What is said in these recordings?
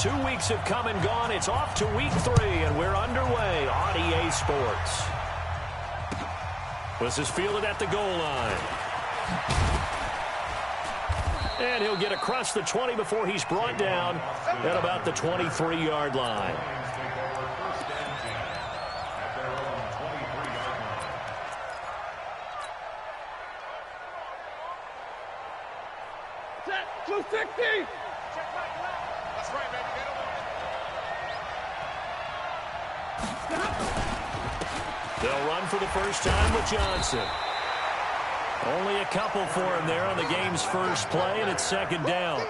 2 weeks have come and gone. It's off to week 3, and we're underway on EA Sports. This is fielded at the goal line. And he'll get across the 20 before he's brought down at about the 23-yard line. Set 260. That's right, baby. They'll run for the first time with Johnson. Only a couple for him there on the game's first play, and it's second down.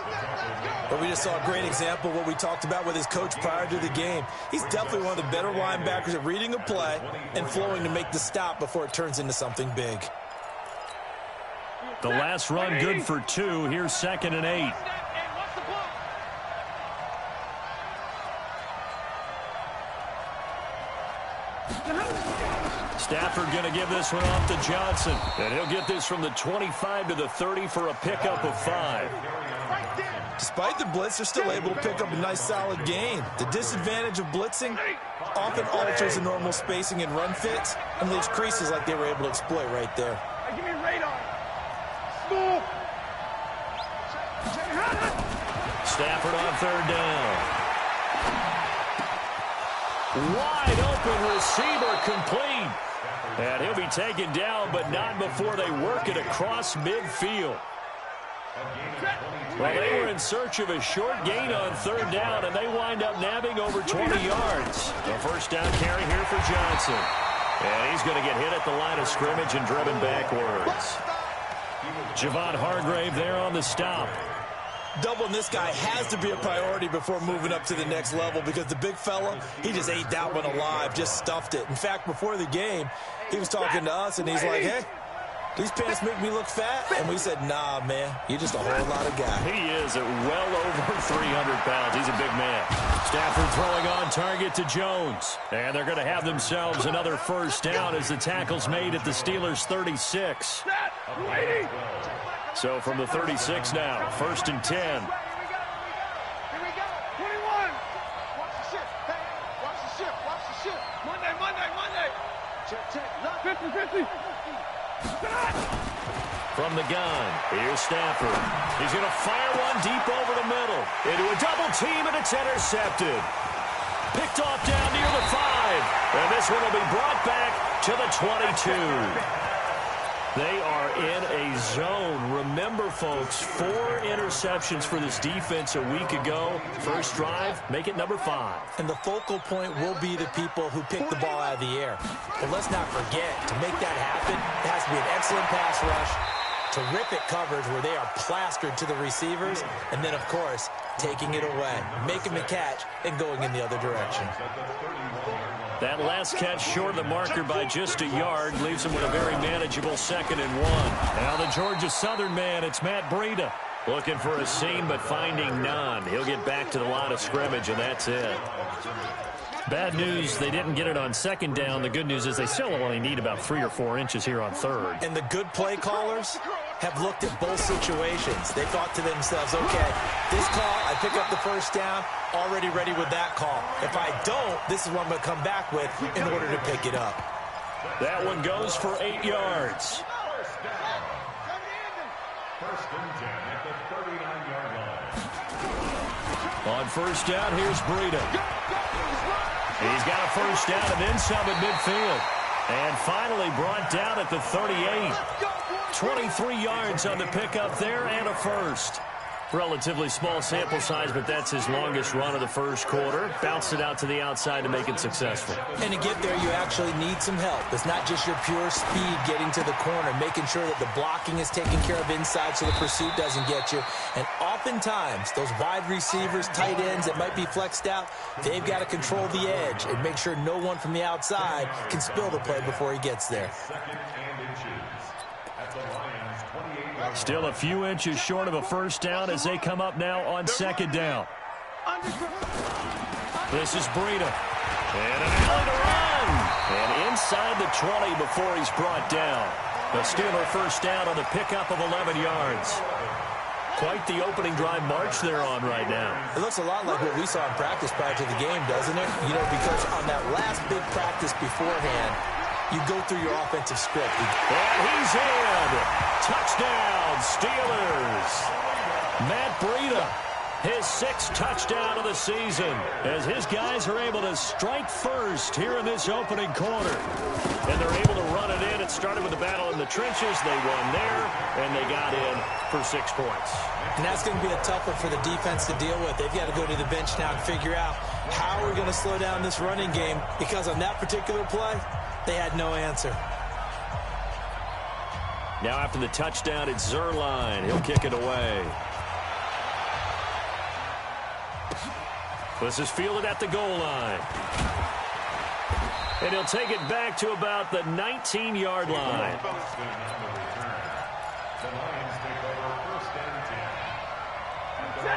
But we just saw a great example of what we talked about with his coach prior to the game. He's definitely one of the better linebackers at reading a play and flowing to make the stop before it turns into something big. The last run good for 2. Here's 2nd and 8. Stafford going to give this one off to Johnson. And he'll get this from the 25 to the 30 for a pickup of 5. Despite the blitz, they're still able to pick up a nice solid gain. The disadvantage of blitzing often alters the normal spacing and run fits and leaves creases like they were able to exploit right there. Give me radar. Move. Stafford on 3rd down. Wide open receiver complete. And he'll be taken down, but not before they work it across midfield. Well, they were in search of a short gain on 3rd down, and they wind up nabbing over 20 yards. The first down carry here for Johnson. And he's going to get hit at the line of scrimmage and driven backwards. Javon Hargrave there on the stop. Doubling this guy has to be a priority before moving up to the next level because the big fella, he just ate that one alive, just stuffed it. In fact, before the game, he was talking to us, and he's like, hey, these pants make me look fat? And we said, nah, man, you're just a whole lot of guy. He is at well over 300 pounds. He's a big man. Stafford throwing on target to Jones. And they're going to have themselves another first down as the tackle's made at the Steelers' 36. So from the 36 now, 1st and 10. Here we go. 21. Watch the ship. Hey, watch the ship. Watch the ship. Monday. Check. 50. From the gun, here's Stafford. He's going to fire one deep over the middle. Into a double team, and it's intercepted. Picked off down near the 5. And this one will be brought back to the 22. They are in a zone. Remember, folks, 4 interceptions for this defense a week ago. First drive, make it number 5. And the focal point will be the people who pick the ball out of the air. But let's not forget, to make that happen, it has to be an excellent pass rush, terrific coverage where they are plastered to the receivers, and then, of course, taking it away, making the catch, and going in the other direction. That last catch short of the marker by just a yard leaves him with a very manageable 2nd and 1. Now the Georgia Southern man, it's Matt Breida. Looking for a seam, but finding none. He'll get back to the line of scrimmage, and that's it. Bad news, they didn't get it on 2nd down. The good news is they still only need about 3 or 4 inches here on 3rd. And the good play callers have looked at both situations. They thought to themselves, okay, this call, I pick up the first down, already ready with that call. If I don't, this is what I'm going to come back with in order to pick it up. That one goes for 8 yards. First and 10 at the 39-yard line. On first down, here's Breida. He's got a first down and then some at midfield. And finally brought down at the 38. 23 yards on the pickup there and a first. Relatively small sample size, but that's his longest run of the first quarter. Bounced it out to the outside to make it successful. And to get there, you actually need some help. It's not just your pure speed getting to the corner, making sure that the blocking is taken care of inside so the pursuit doesn't get you. And oftentimes, those wide receivers, tight ends that might be flexed out, they've got to control the edge and make sure no one from the outside can spill the play before he gets there. Still a few inches short of a first down as they come up now on 2nd down. This is Breida. And an alley to run. And inside the 20 before he's brought down. The Steeler first down on the pickup of 11 yards. quite the opening drive march they're on right now. It looks a lot like what we saw in practice prior to the game, doesn't it? You know, because on that last big practice beforehand, you go through your offensive script. And he's in. Touchdown, Steelers. Matt Breida, his 6th touchdown of the season, as his guys are able to strike first here in this opening quarter. And they're able to run it in. It started with the battle in the trenches. They won there, and they got in for 6 points. And that's going to be a tough one for the defense to deal with. They've got to go to the bench now and figure out how we're going to slow down this running game, because on that particular play, they had no answer. Now after the touchdown, it's Zuerlein. He'll kick it away. This is fielded at the goal line. And he'll take it back to about the 19-yard line.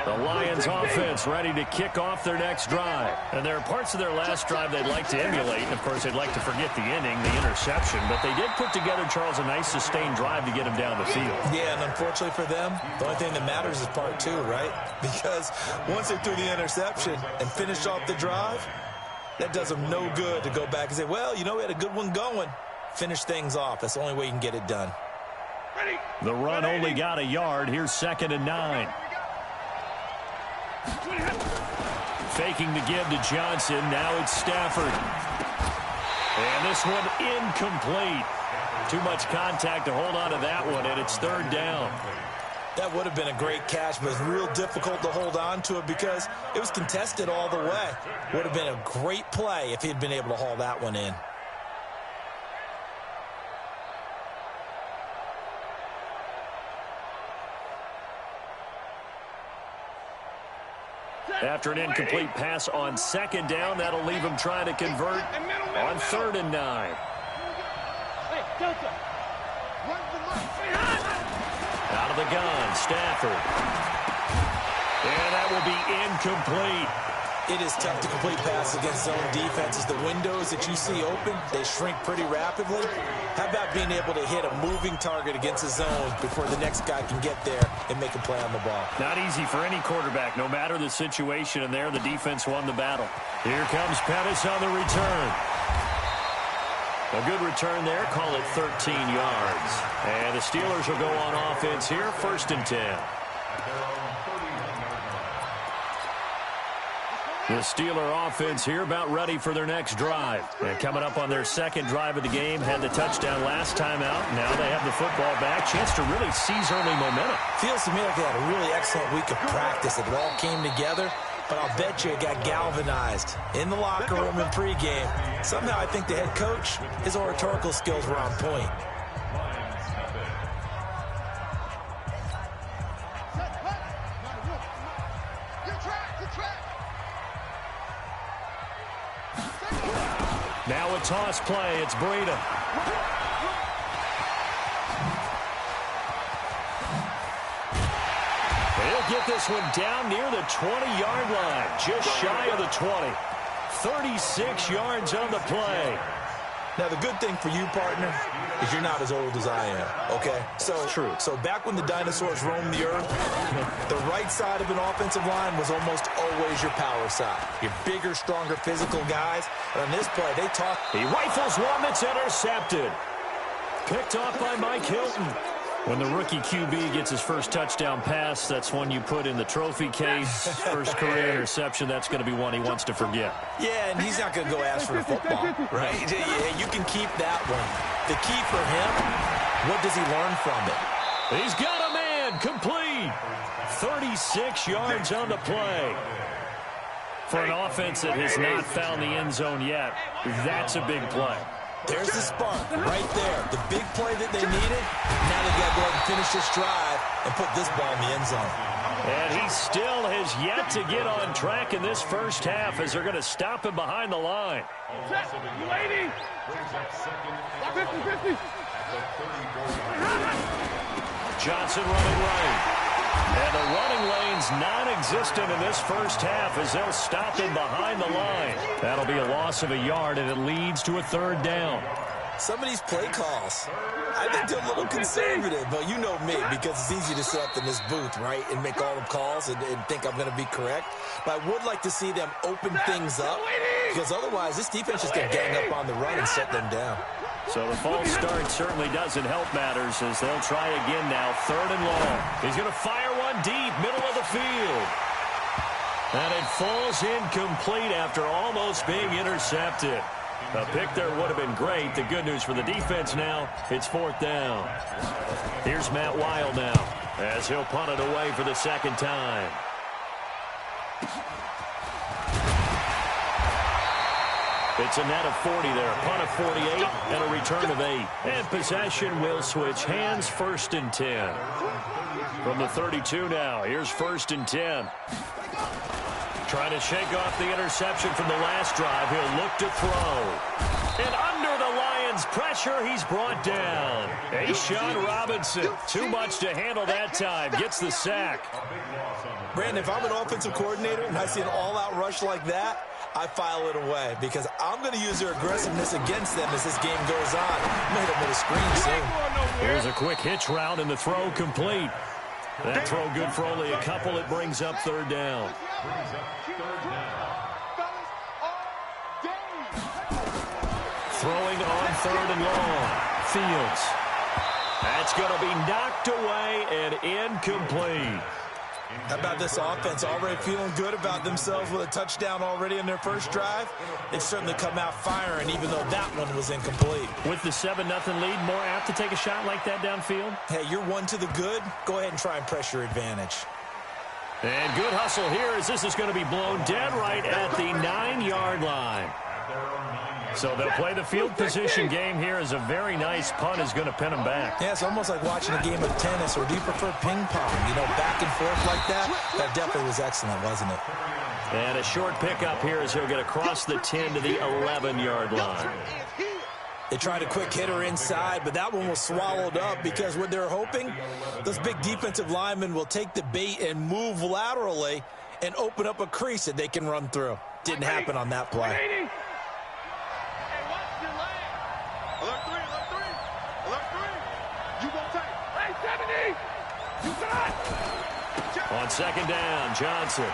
The Lions offense ready to kick off their next drive. And there are parts of their last drive they'd like to emulate. And, of course, they'd like to forget the inning, the interception. But they did put together, Charles, a nice sustained drive to get him down the field. Yeah, and unfortunately for them, the only thing that matters is part 2, right? Because once they threw the interception and finished off the drive, that does them no good to go back and say, well, you know, we had a good one going. Finish things off. That's the only way you can get it done. The run only got a yard. Here's 2nd and 9. Faking the give to Johnson. Now it's Stafford. And this one incomplete. Too much contact to hold on to that one, and it's 3rd down. That would have been a great catch, but it's real difficult to hold on to it because it was contested all the way. Would have been a great play if he had been able to haul that one in. After an incomplete pass on 2nd down, that'll leave him trying to convert on 3rd and 9. Out of the gun, Stafford. And that will be incomplete. It is tough to complete passes against zone defenses. The windows that you see open, they shrink pretty rapidly. How about being able to hit a moving target against a zone before the next guy can get there and make a play on the ball? Not easy for any quarterback, no matter the situation, and there the defense won the battle. Here comes Pettis on the return. A good return there, call it 13 yards. And the Steelers will go on offense here, 1st and 10. The Steeler offense here about ready for their next drive. And coming up on their 2nd drive of the game, had the touchdown last time out. Now they have the football back. Chance to really seize early momentum. Feels to me like they had a really excellent week of practice. It all came together, but I'll bet you it got galvanized in the locker room in pregame. Somehow I think the head coach, his oratorical skills were on point. Now a toss play. It's Breida. He'll get this one down near the 20-yard line. Just shy of the 20. 36 yards on the play. Now, the good thing for you, partner, is you're not as old as I am, okay? True. So back when the dinosaurs roamed the earth, the right side of an offensive line was almost always your power side. Your bigger, stronger, physical guys. And on this play, they talk. He rifles one that's intercepted. Picked off by Mike Hilton. When the rookie QB gets his first touchdown pass, that's one you put in the trophy case. First career interception, that's going to be one he wants to forget. Yeah, and he's not going to go ask for the football, right? Yeah, you can keep that one. The key for him, what does he learn from it? He's got a man, complete. 36 yards on the play. For an offense that has not found the end zone yet, that's a big play. There's the spark right there. The big play that they needed. Now they got to go ahead and finish this drive and put this ball in the end zone. And he still has yet to get on track in this first half as they're going to stop him behind the line. Lady. 50-50. Johnson running right. And the running lane's non-existent in this first half as they'll stop him behind the line. That'll be a loss of a yard, and it leads to a 3rd down. Some of these play calls, I think they're a little conservative, but you know me, because it's easy to sit up in this booth, right, and make all the calls and think I'm going to be correct. But I would like to see them open things up, because otherwise this defense is going to gang up on the run and shut them down. So the false start certainly doesn't help matters as they'll try again now. 3rd and long. He's going to fire one deep, middle of the field. And it falls incomplete after almost being intercepted. A pick there would have been great. The good news for the defense now, it's 4th down. Here's Matt Wild now as he'll punt it away for the second time. It's a net of 40 there. Punt of 48 and a return of 8. And possession will switch hands. 1st and 10. From the 32 now, here's 1st and 10. Trying to shake off the interception from the last drive. He'll look to throw. And under the Lions' pressure, he's brought down. A'Shawn Robinson, too much to handle that time. Gets the sack. Brandon, if I'm an offensive coordinator and I see an all-out rush like that, I file it away because I'm going to use their aggressiveness against them as this game goes on. I'm going to hit them with a screen soon. Here's a quick hitch route and the throw complete. That throw good for only a couple. It brings up 3rd down. Throwing on 3rd and long. Fields. That's going to be knocked away and incomplete. How about this offense already feeling good about themselves with a touchdown already in their first drive? They've certainly come out firing, even though that one was incomplete. With the 7-0 lead, more apt to take a shot like that downfield? Hey, you're one to the good. Go ahead and try and press your advantage. And good hustle here as this is going to be blown dead right at the 9-yard line. So they'll play the field position game here as a very nice punt is going to pin them back. Yeah, it's almost like watching a game of tennis, or do you prefer ping pong? You know, back and forth like that? That definitely was excellent, wasn't it? And a short pickup here as he'll get across the 10 to the 11-yard line. They tried a quick hitter inside, but that one was swallowed up because what they're hoping, those big defensive linemen will take the bait and move laterally and open up a crease that they can run through. Didn't happen on that play. On 2nd down, Johnson.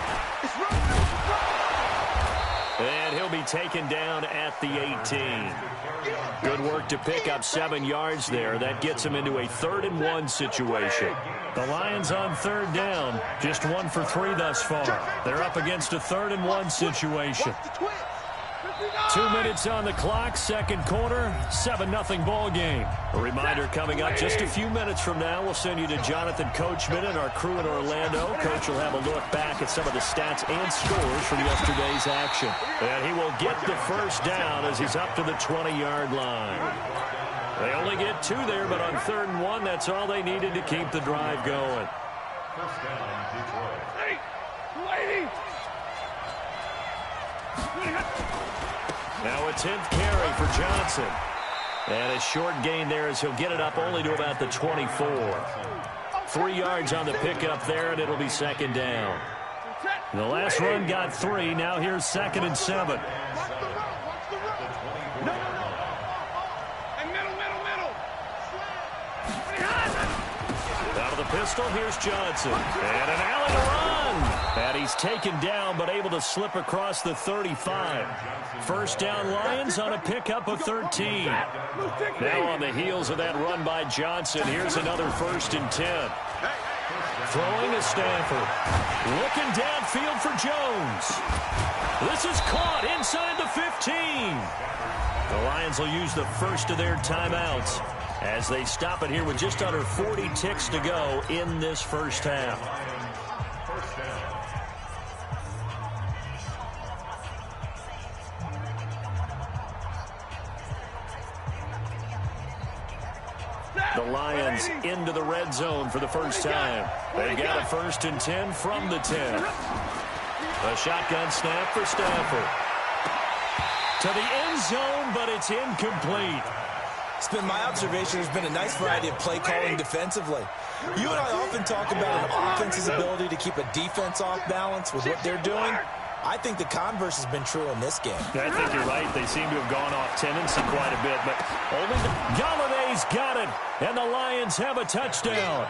And he'll be taken down at the 18. Good work to pick up 7 yards there. That gets him into a 3rd and 1 situation. The Lions on 3rd down, just 1 for 3 thus far. They're up against a 3rd and 1 situation. 2 minutes on the clock, 2nd quarter, 7-0 ball game. A reminder coming up just a few minutes from now, we'll send you to Jonathan Coachman and our crew in Orlando. Coach will have a look back at some of the stats and scores from yesterday's action. And he will get the 1st down as he's up to the 20-yard line. They only get 2 there, but on 3rd and 1, that's all they needed to keep the drive going. 1st down, Detroit. Lady! Now a 10th carry for Johnson. And a short gain there as he'll get it up only to about the 24. 3 yards on the pickup there, and it'll be 2nd down. The last run got 3. Now here's 2nd and 7. Out of the pistol, here's Johnson. And an alley to run. And he's taken down, but able to slip across the 35. 1st down Lions on a pickup of 13. Now on the heels of that run by Johnson, here's another 1st and 10. Throwing to Stafford. Looking downfield for Jones. This is caught inside the 15. The Lions will use the first of their timeouts as they stop it here with just under 40 ticks to go in this first half. The Lions into the red zone for the first time. They got a 1st and 10 from the 10. A shotgun snap for Stafford. To the end zone, but it's incomplete. It's been my observation. There's been a nice variety of play calling defensively. You and I often talk about an offense's ability to keep a defense off balance with what they're doing. I think the converse has been true in this game. I think you're right. They seem to have gone off tendency quite a bit, but only Galladay's got it, and the Lions have a touchdown.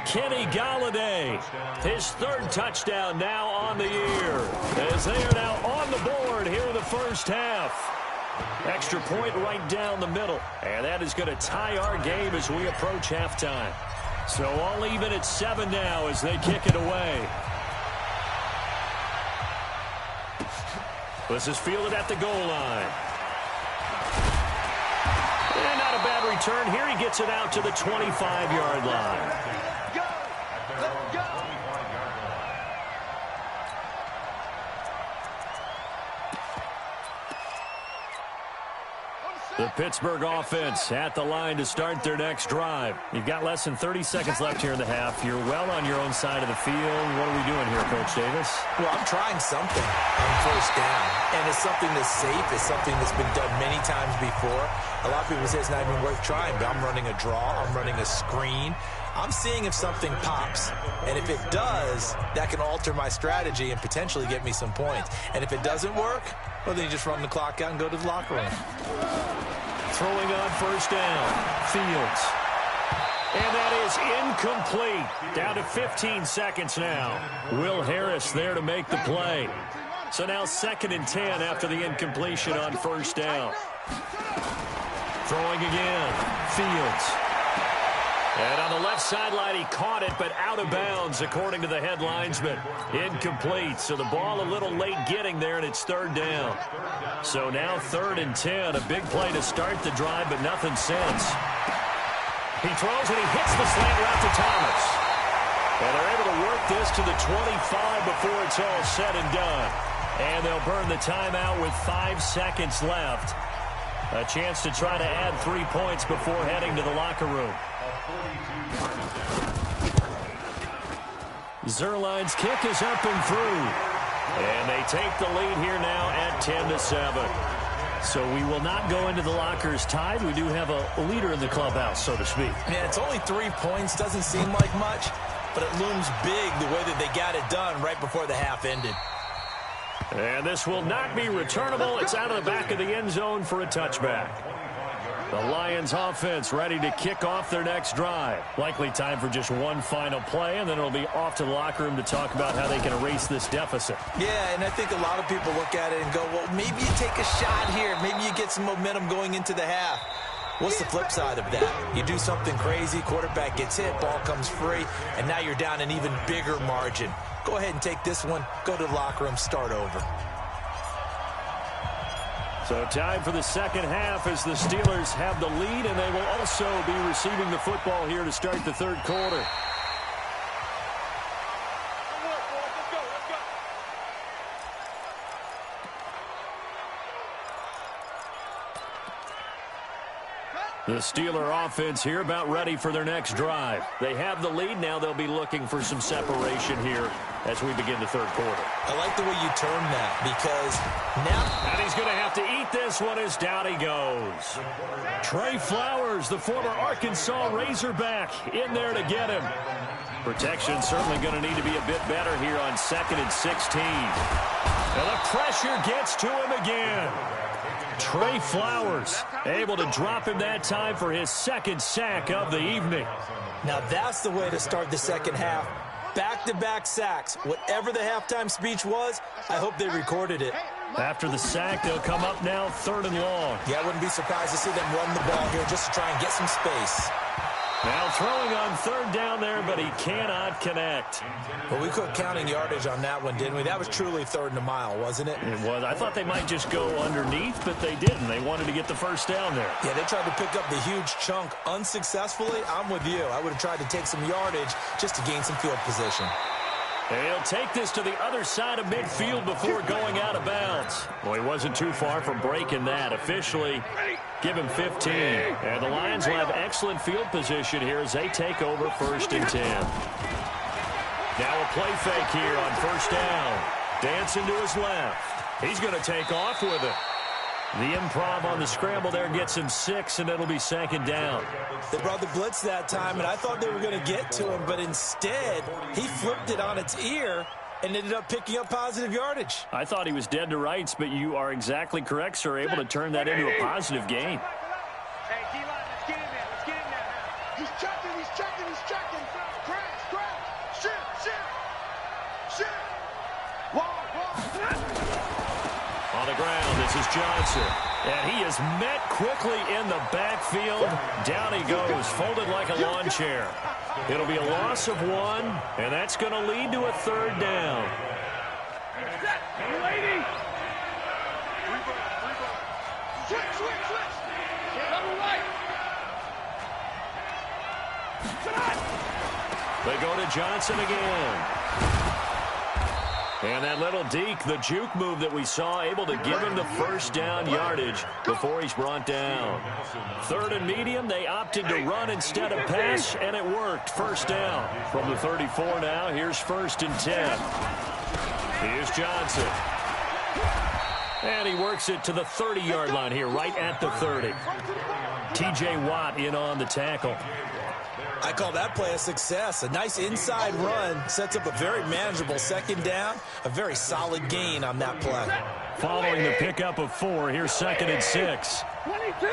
Kenny Galladay, his third touchdown now on the year, as they are now on the board here in the first half. Extra point right down the middle, and that is going to tie our game as we approach halftime. So all even at 7 now as they kick it away. This is fielded at the goal line. And not a bad return here. He gets it out to the 25-yard line. The Pittsburgh offense at the line to start their next drive. You've got less than 30 seconds left here in the half. You're well on your own side of the field. What are we doing here, Coach Davis? Well, I'm trying something on first down, and it's something that's safe. It's something that's been done many times before. A lot of people say it's not even worth trying, but I'm running a draw. I'm running a screen. I'm seeing if something pops, and if it does, that can alter my strategy and potentially get me some points. And if it doesn't work, well, then you just run the clock out and go to the locker room. Throwing on first down, Fields. And that is incomplete. Down to 15 seconds now. Will Harris there to make the play. So now 2nd and 10 after the incompletion on first down. Throwing again, Fields. And on the left sideline, he caught it, but out of bounds, according to the head linesman. Incomplete, so the ball a little late getting there, and it's 3rd down. So now 3rd and 10, a big play to start the drive, but nothing since. He throws, and he hits the slant route to Thomas. And they're able to work this to the 25 before it's all said and done. And they'll burn the timeout with 5 seconds left. A chance to try to add 3 points before heading to the locker room. Zerline's kick is up and through. And they take the lead here now at 10-7. So we will not go into the lockers tied. We do have a leader in the clubhouse, so to speak. Man, it's only 3 points. Doesn't seem like much, but it looms big the way that they got it done right before the half ended. And this will not be returnable. It's out of the back of the end zone for a touchback. The Lions offense ready to kick off their next drive. Likely time for just one final play, and then it'll be off to the locker room to talk about how they can erase this deficit. Yeah, and I think a lot of people look at it and go, well, maybe you take a shot here. Maybe you get some momentum going into the half. What's the flip side of that? You do something crazy, quarterback gets hit, ball comes free, and now you're down an even bigger margin. Go ahead and take this one, go to the locker room, start over. So time for the second half as the Steelers have the lead, and they will also be receiving the football here to start the third quarter. The Steeler offense here about ready for their next drive. They have the lead. Now they'll be looking for some separation here as we begin the third quarter. I like the way you term that because now... And he's going to have to eat this one as down he goes. Trey Flowers, the former Arkansas Razorback, in there to get him. Protection certainly going to need to be a bit better here on 2nd and 16. And the pressure gets to him again. Trey Flowers able to drop him that time for his 2nd sack of the evening. Now that's the way to start the second half. Back-to-back sacks. Whatever the halftime speech was, I hope they recorded it. After the sack, they'll come up now 3rd and long. Yeah, I wouldn't be surprised to see them run the ball here just to try and get some space. Now throwing on 3rd down there, but he cannot connect. Well, we quit counting yardage on that one, didn't we? That was truly 3rd and a mile, wasn't it? It was. I thought they might just go underneath, but they didn't. They wanted to get the first down there. Yeah, they tried to pick up the huge chunk unsuccessfully. I'm with you. I would have tried to take some yardage just to gain some field position. And he'll take this to the other side of midfield before going out of bounds. Well, he wasn't too far from breaking that. Officially, give him 15. And the Lions will have excellent field position here as they take over 1st and 10. Now a play fake here on 1st down. Dancing to his left. He's going to take off with it. The improv on the scramble there gets him 6, and it'll be 2nd down. They brought the blitz that time, and I thought they were going to get to him, but instead, he flipped it on its ear and ended up picking up positive yardage. I thought he was dead to rights, but you are exactly correct, sir. Able to turn that into a positive gain. Hey, D-line, let's get in there. Let's get in there now. He's checking, he's checking, he's checking. Crash, crash. Shift. Wall. On the ground, this is Johnson. And he is met quickly in the backfield. Down he goes, folded like a lawn chair. It'll be a loss of 1, and that's going to lead to a 3rd down. Set. Lady. Switch. Double right. They go to Johnson again. And that little deke, the juke move that we saw, able to give him the 1st down yardage before he's brought down. 3rd and medium, they opted to run instead of pass, and it worked. 1st down from the 34 now. Here's 1st and 10. Here's Johnson. And he works it to the 30-yard line here, right at the 30. T.J. Watt in on the tackle. I call that play a success. A nice inside run sets up a very manageable 2nd down. A very solid gain on that play. Following the pickup of 4, here's 2nd and 6. 22.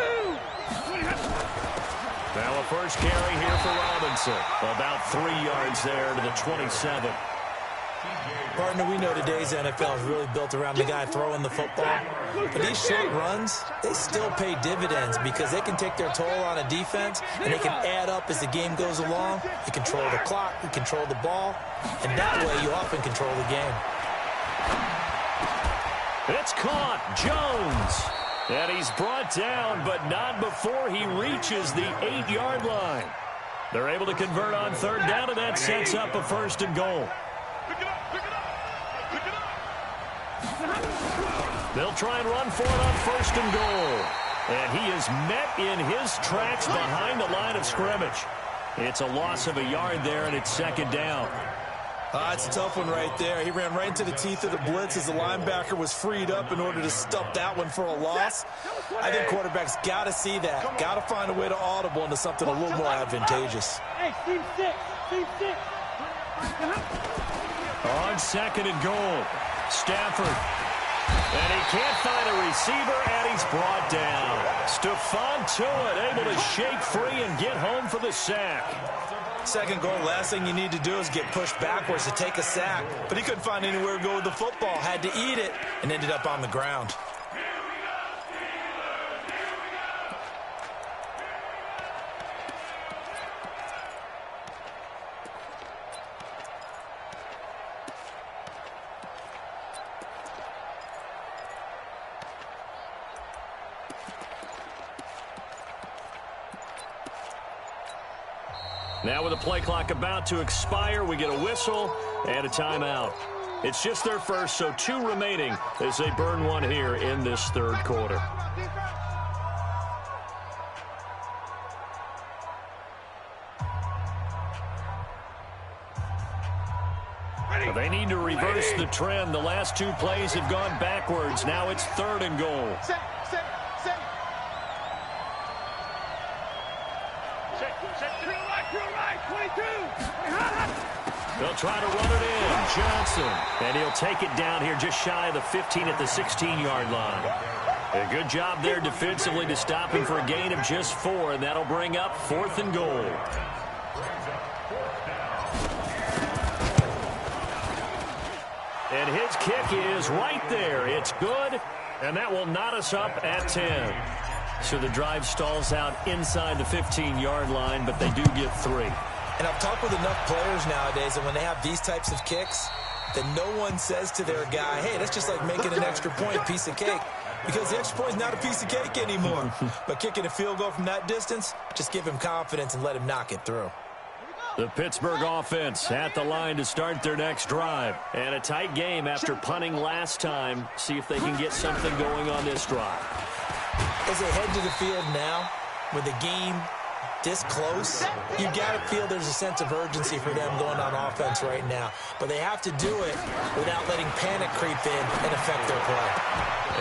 Now a first carry here for Robinson. About 3 yards there to the 27. Partner, we know today's NFL is really built around the guy throwing the football. But these short runs, they still pay dividends because they can take their toll on a defense, and they can add up as the game goes along. You control the clock, you control the ball, and that way you often control the game. It's caught. Jones. And he's brought down, but not before he reaches the 8-yard line. They're able to convert on 3rd down, and that sets up a 1st and goal. They'll try and run for it on 1st and goal. And he is met in his tracks behind the line of scrimmage. It's a loss of a yard there, and it's 2nd down. It's a tough one right there. He ran right into the teeth of the blitz as the linebacker was freed up in order to stop that one for a loss. I think quarterbacks got to see that. Got to find a way to audible into something a little more advantageous. Hey, Steve 6. On 2nd and goal, Stafford. And he can't find a receiver, and he's brought down. Stephon Tuitt able to shake free and get home for the sack. 2nd goal, last thing you need to do is get pushed backwards to take a sack. But he couldn't find anywhere to go with the football. Had to eat it and ended up on the ground. Now with the play clock about to expire, we get a whistle and a timeout. It's just their first, so 2 remaining as they burn 1 here in this 3rd quarter. They need to reverse the trend. The last 2 plays have gone backwards. Now it's 3rd and goal. They'll try to run it in. Johnson. And he'll take it down here just shy of the 15 at the 16-yard line. A good job there defensively to stop him for a gain of just 4, and that'll bring up 4th and goal. And his kick is right there. It's good, and that will knot us up at 10. So the drive stalls out inside the 15-yard line, but they do get 3. And I've talked with enough players nowadays, and when they have these types of kicks, that no one says to their guy, hey, that's just like making an extra point, piece of cake. Because the extra point is not a piece of cake anymore. But kicking a field goal from that distance, just give him confidence and let him knock it through. The Pittsburgh offense at the line to start their next drive. And a tight game after punting last time. See if they can get something going on this drive. As they head to the field now, with the game this close, you got to feel there's a sense of urgency for them going on offense right now. But they have to do it without letting panic creep in and affect their play.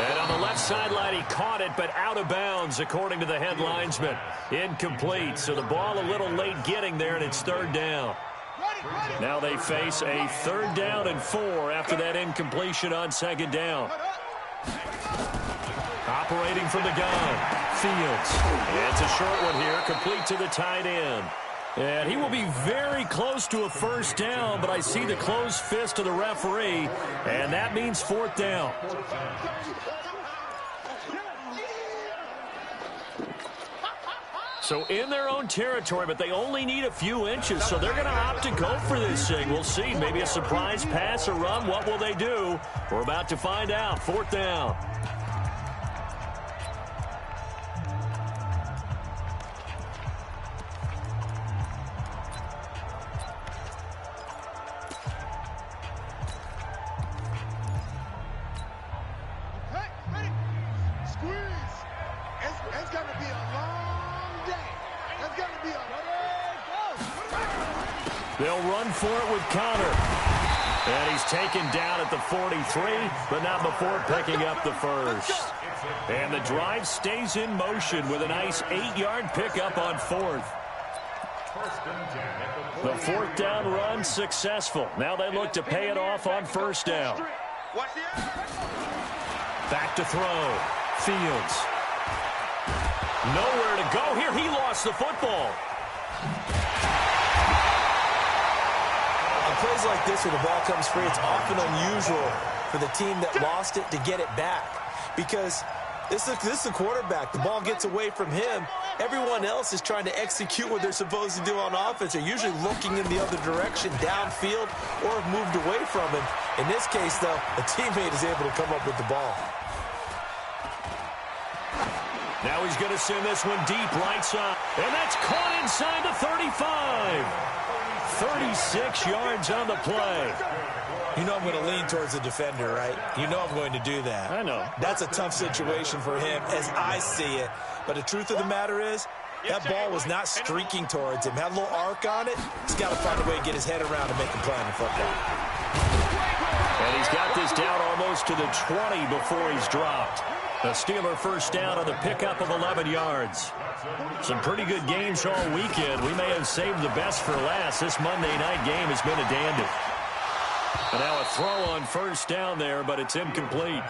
And on the left sideline, he caught it, but out of bounds, according to the head linesman. Incomplete, so the ball a little late getting there, and it's 3rd down. Now they face a 3rd down and 4 after that incompletion on 2nd down. Operating from the gun, Fields. And it's a short one here, complete to the tight end. And he will be very close to a 1st down, but I see the closed fist of the referee, and that means 4th down. So in their own territory, but they only need a few inches, so they're going to opt to go for this thing. We'll see. Maybe a surprise pass or run. What will they do? We're about to find out. 4th down. They'll run for it with Conner. And he's taken down at the 43, but not before picking up the 1st. And the drive stays in motion with a nice 8-yard pickup on 4th. The 4th down run successful. Now they look to pay it off on 1st down. Back to throw. Fields. Nowhere to go here. He lost the football. Plays like this where the ball comes free, it's often unusual for the team that lost it to get it back, because this is the quarterback. The ball gets away from him. Everyone else is trying to execute what they're supposed to do on offense. They're usually looking in the other direction, downfield, or have moved away from him. In this case, though, a teammate is able to come up with the ball. Now he's going to send this one deep right side, and that's caught inside the 35. 36 yards on the play. You know I'm going to lean towards the defender, right? You know I'm going to do that. I know. That's a tough situation for him as I see it. But the truth of the matter is, that ball was not streaking towards him. Had a little arc on it. He's got to find a way to get his head around and make a play on the football. And he's got this down almost to the 20 before he's dropped. A Steeler 1st down on the pickup of 11 yards. Some pretty good games all weekend. We may have saved the best for last. This Monday night game has been a dandy. And now a throw on 1st down there, but it's incomplete.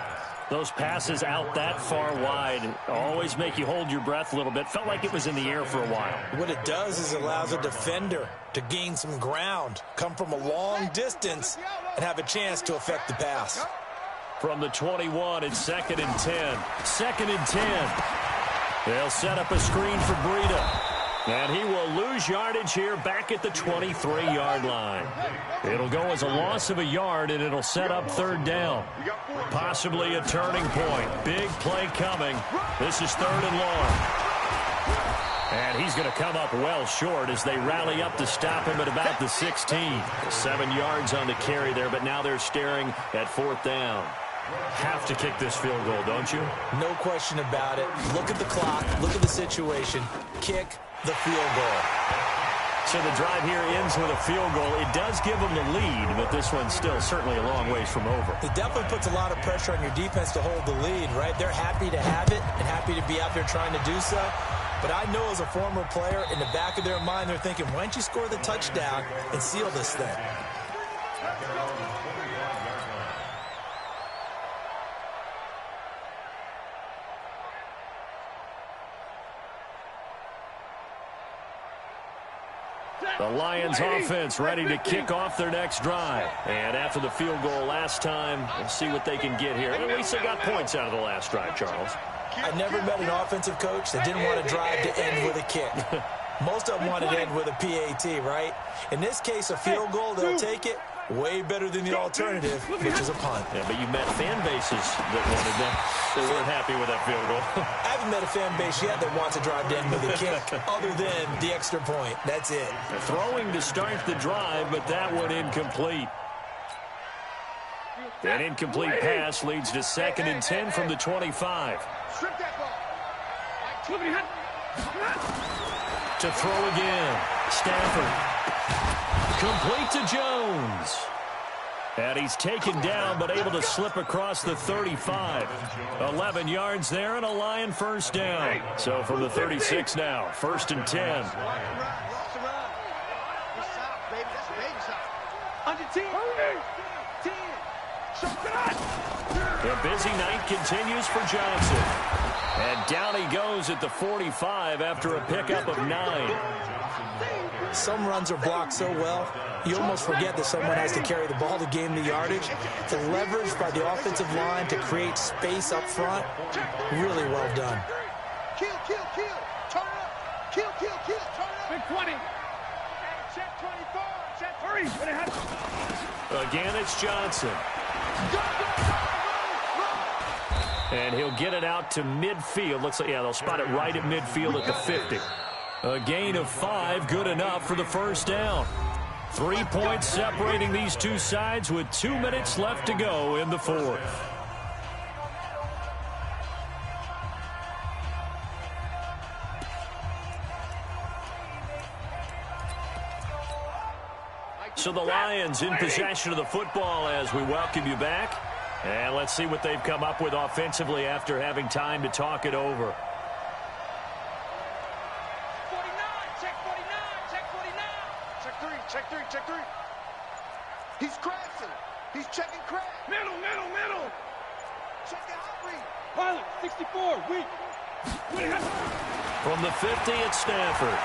Those passes out that far wide always make you hold your breath a little bit. Felt like it was in the air for a while. What it does is it allows a defender to gain some ground, come from a long distance, and have a chance to affect the pass. From the 21, it's 2nd and 10. 2nd and 10. They'll set up a screen for Breida. And he will lose yardage here back at the 23-yard line. It'll go as a loss of a yard, and it'll set up 3rd down. Possibly a turning point. Big play coming. This is 3rd and long. And he's going to come up well short as they rally up to stop him at about the 16. 7 yards on the carry there, but now they're staring at 4th down. Have to kick this field goal, don't you? No question about it. Look at the clock. Look at the situation. Kick the field goal. So the drive here ends with a field goal. It does give them the lead, but this one's still certainly a long ways from over. It definitely puts a lot of pressure on your defense to hold the lead, right? They're happy to have it and happy to be out there trying to do so. But I know as a former player, in the back of their mind, they're thinking, why don't you score the touchdown and seal this thing? The Lions offense ready to kick off their next drive. And after the field goal last time, we'll see what they can get here. At least they got points out of the last drive, Charles. I never met an offensive coach that didn't want to drive to end with a kick. Most of them want to end with a PAT, right? In this case, a field goal, they'll take it. Way better than the alternative, which is a punt. Yeah, but you met fan bases that wanted them. They weren't happy with that field goal. I haven't met a fan base yet that wants to drive to end with a kick other than the extra point. That's it. Throwing to start the drive, but that one incomplete. That incomplete pass leads to 2nd and 10 from the 25. To throw again. Stafford. Complete to Jones. And he's taken down, but able to slip across the 35. 11 yards there and a Lion 1st down. So from the 36 now, 1st and 10. A busy night continues for Johnson. And down he goes at the 45 after a pickup of 9. Some runs are blocked so well, you almost forget that someone has to carry the ball to gain the yardage. The leverage by the offensive line to create space up front, really well done. Kill, kill, kill. Turn it up. Kill, kill, kill. Turn it up. Big 20. Check 24. Check. Hurry. What happened? Again, it's Johnson. And he'll get it out to midfield. Looks like, yeah, they'll spot it right at midfield at the 50. A gain of 5, good enough for the first down. 3 points separating these two sides with 2 minutes left to go in the fourth. So the Lions in possession of the football as we welcome you back. And let's see what they've come up with offensively after having time to talk it over. 49. Check 49. Check 49. Check 3. Check 3. Check 3. He's crashing. He's checking crash. Middle. Check it out, Reed. Pilot, 64. Weak. What happened? From the 50, it's Stafford.